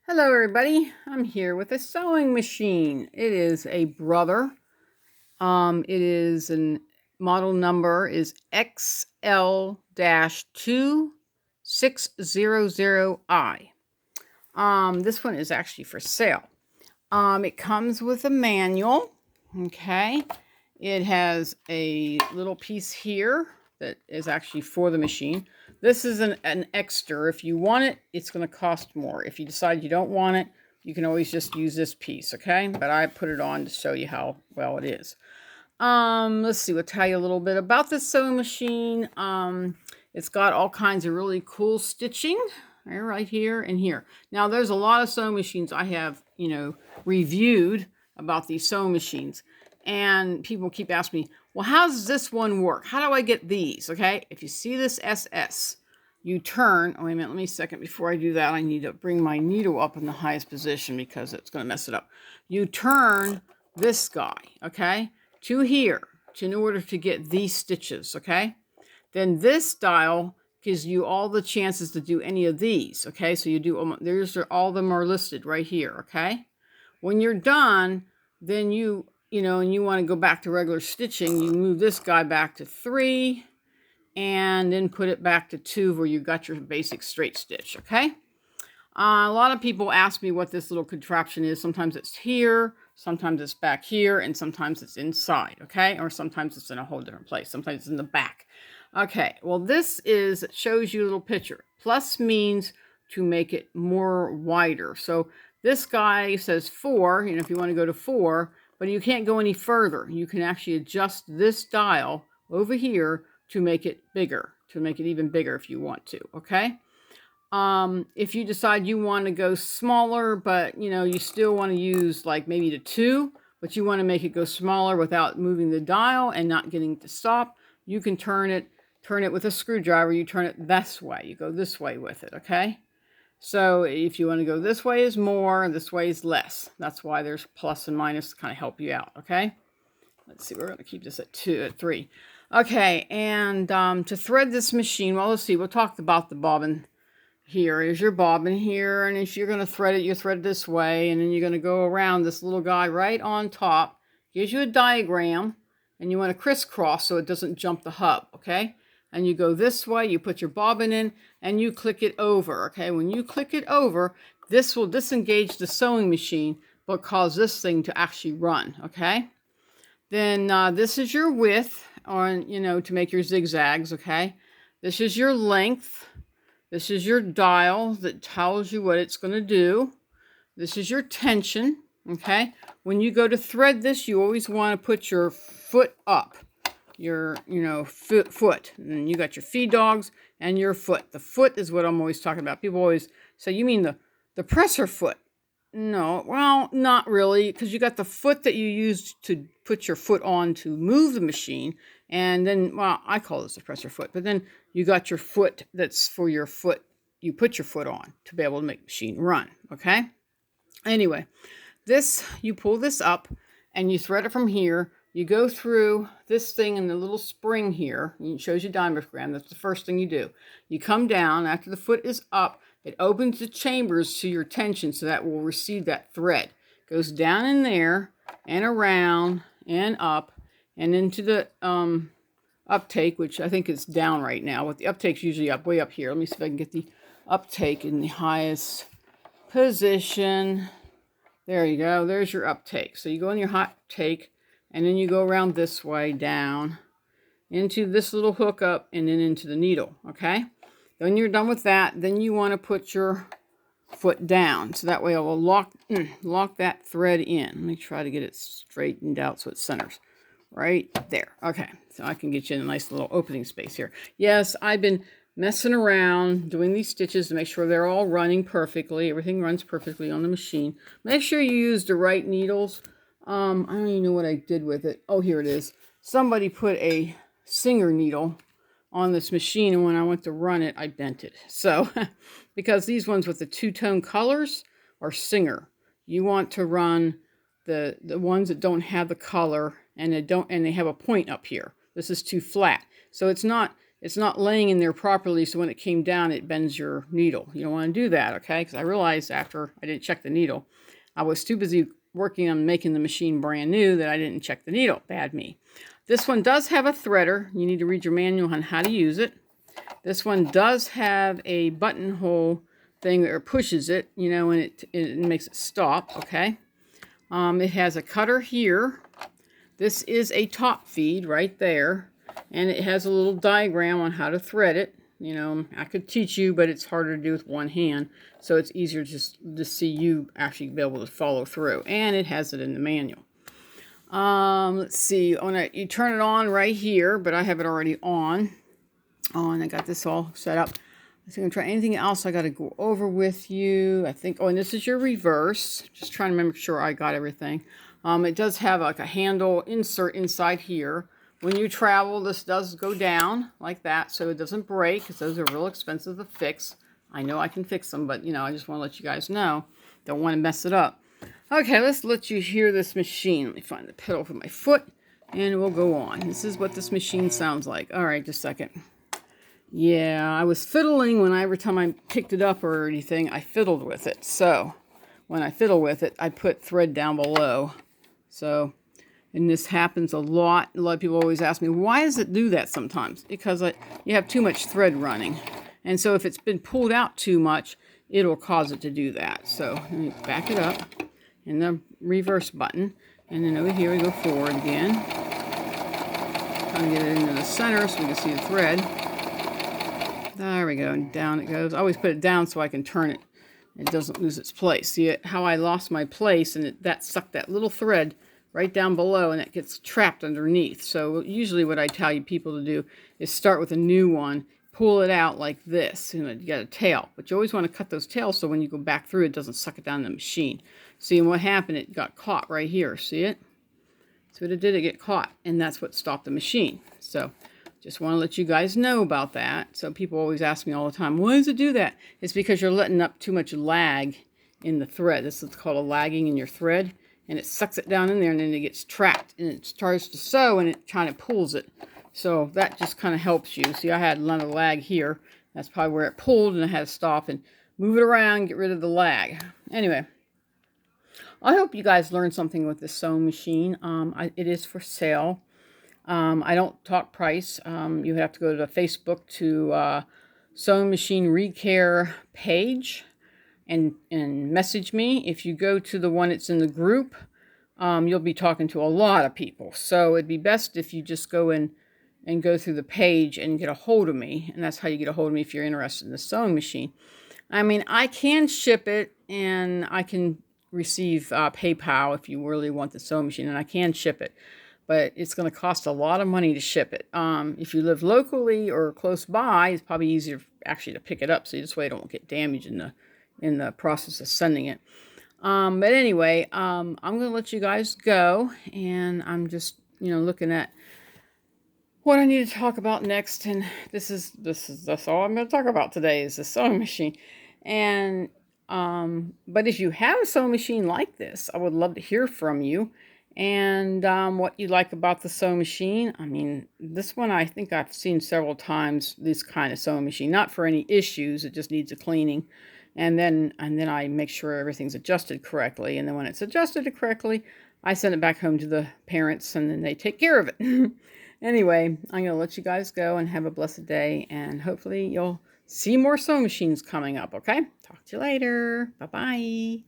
Hello everybody, I'm here with a sewing machine. It is a Brother. It is an model number is XL-2600i. This one is actually for sale. It comes with a manual, okay? It has a little piece here that is actually for the machine. This is an extra. If you want it, it's going to cost more. If you decide you don't want it, you can always just use this piece, okay? But I put it on to show you how well it is. Let's see, we'll tell you a little bit about this sewing machine. It's got all kinds of really cool stitching right here and here. Now, there's a lot of sewing machines I have, reviewed about these sewing machines. And people keep asking me, well, how does this one work? How do I get these? Okay, if you see this SS, you turn, oh, wait a minute, let me a second. Before I do that, I need to bring my needle up in the highest position because it's going to mess it up. You turn this guy, okay, to here in order to get these stitches, okay? Then this dial gives you all the chances to do any of these, okay? So you do, there's all of them are listed right here, okay? When you're done, then and you want to go back to regular stitching, you move this guy back to 3 and then put it back to 2 where you got your basic straight stitch, okay? A lot of people ask me what this little contraption is. Sometimes it's here, sometimes it's back here, and sometimes it's inside, okay? Or sometimes it's in a whole different place. Sometimes it's in the back. Okay, well, this shows you a little picture. Plus means to make it more wider. So this guy says 4, if you want to go to 4, but you can't go any further. You can actually adjust this dial over here to make it bigger, to make it even bigger if you want to, okay? If you decide you want to go smaller, but you still want to use like maybe the 2, but you want to make it go smaller without moving the dial and not getting to stop, you can turn it with a screwdriver. You turn it this way. You go this way with it, okay? So if you want to go this way is more, and this way is less. That's why there's plus and minus to kind of help you out, okay? Let's see, we're going to keep this at 3. Okay, and to thread this machine, well, let's see, we'll talk about the bobbin. Here is your bobbin here, and if you're going to thread it, you thread it this way, and then you're going to go around this little guy right on top. Gives you a diagram, and you want to crisscross so it doesn't jump the hub, okay? And you go this way, you put your bobbin in, and you click it over, okay? When you click it over, this will disengage the sewing machine, but cause this thing to actually run, okay? Then this is your width, to make your zigzags, okay? This is your length. This is your dial that tells you what it's going to do. This is your tension, okay? When you go to thread this, you always want to put your foot up. Your, foot. And you got your feed dogs and your foot. The foot is what I'm always talking about. People always say, you mean the presser foot? No, well, not really, because you got the foot that you use to put your foot on to move the machine. And then, well, I call this a presser foot, but then you got your foot that's for your foot. You put your foot on to be able to make the machine run, okay? Anyway, you pull this up and you thread it from here. You go through this thing in the little spring here. It shows you diagram. That's the first thing you do. You come down after the foot is up. It opens the chambers to your tension so that will receive that thread. Goes down in there and around and up and into the uptake, which I think is down right now. But the uptake's usually up, way up here. Let me see if I can get the uptake in the highest position. There you go. There's your uptake. So you go in your hot take, and then you go around this way down into this little hook up and then into the needle, okay? When you're done with that, then you want to put your foot down. So that way it will lock that thread in. Let me try to get it straightened out so it centers. Right there. Okay, so I can get you in a nice little opening space here. Yes, I've been messing around doing these stitches to make sure they're all running perfectly. Everything runs perfectly on the machine. Make sure you use the right needles. I don't even know what I did with it. Oh, here it is. Somebody put a Singer needle on this machine, and when I went to run it, I bent it. So, because these ones with the two-tone colors are Singer. You want to run the ones that don't have the color and they have a point up here. This is too flat. So it's not it's not laying in there properly, so when it came down, it bends your needle. You don't want to do that, okay? Because I realized after I didn't check the needle, I was too busy working on making the machine brand new that I didn't check the needle. Bad me. This one does have a threader. You need to read your manual on how to use it. This one does have a buttonhole thing that pushes it, you know, and it makes it stop, okay? It has a cutter here. This is a top feed right there. And it has a little diagram on how to thread it. You know, I could teach you, but it's harder to do with one hand. So it's easier just to see you actually be able to follow through. And it has it in the manual. Let's see. You turn it on right here, but I have it already on. And I got this all set up. I think I'm trying anything else I got to go over with you. I think, and this is your reverse. Just trying to make sure I got everything. It does have like a handle insert inside here. When you travel, this does go down like that so it doesn't break, because those are real expensive to fix. I know I can fix them, but, you know, I just want to let you guys know. Don't want to mess it up. Okay, let's let you hear this machine. Let me find the pedal for my foot, and we'll go on. This is what this machine sounds like. All right, just a second. Yeah, I was fiddling every time I picked it up or anything, I fiddled with it. So, when I fiddle with it, I put thread down below. So... and this happens a lot. A lot of people always ask me, why does it do that sometimes? Because you have too much thread running. And so if it's been pulled out too much, it'll cause it to do that. So let me back it up in the reverse button. And then over here we go forward again. Trying to get it into the center so we can see the thread. There we go. And down it goes. I always put it down so I can turn it. It doesn't lose its place. See how I lost my place, and that sucked that little thread right down below, and it gets trapped underneath. So usually what I tell you people to do is start with a new one, pull it out like this, and you got a tail. But you always want to cut those tails so when you go back through, it doesn't suck it down the machine. See, and what happened, it got caught right here. See it? That's what it did, it get caught, and that's what stopped the machine. So just want to let you guys know about that. So people always ask me all the time, why does it do that? It's because you're letting up too much lag in the thread. This is called a lagging in your thread. And it sucks it down in there, and then it gets trapped, and it starts to sew, and it kind of pulls it. So that just kind of helps you. See, I had a lot of lag here. That's probably where it pulled, and I had to stop and move it around, get rid of the lag. Anyway, I hope you guys learned something with this sewing machine. It is for sale. I don't talk price. You have to go to Facebook to Sewing Machine Recare page. And message me. If you go to the one that's in the group, you'll be talking to a lot of people. So it'd be best if you just go in and go through the page and get a hold of me. And that's how you get a hold of me if you're interested in the sewing machine. I mean, I can ship it, and I can receive PayPal if you really want the sewing machine, and I can ship it. But it's going to cost a lot of money to ship it. If you live locally or close by, it's probably easier actually to pick it up, so this way it don't get damaged in the process of sending it. But anyway, I'm going to let you guys go, and I'm just, looking at what I need to talk about next, and that's all I'm going to talk about today is the sewing machine. And but if you have a sewing machine like this, I would love to hear from you, and what you like about the sewing machine. I mean, this one I think I've seen several times, this kind of sewing machine, not for any issues, it just needs a cleaning. And then I make sure everything's adjusted correctly. And then when it's adjusted correctly, I send it back home to the parents, and then they take care of it. Anyway, I'm going to let you guys go and have a blessed day. And hopefully you'll see more sewing machines coming up, okay? Talk to you later. Bye-bye.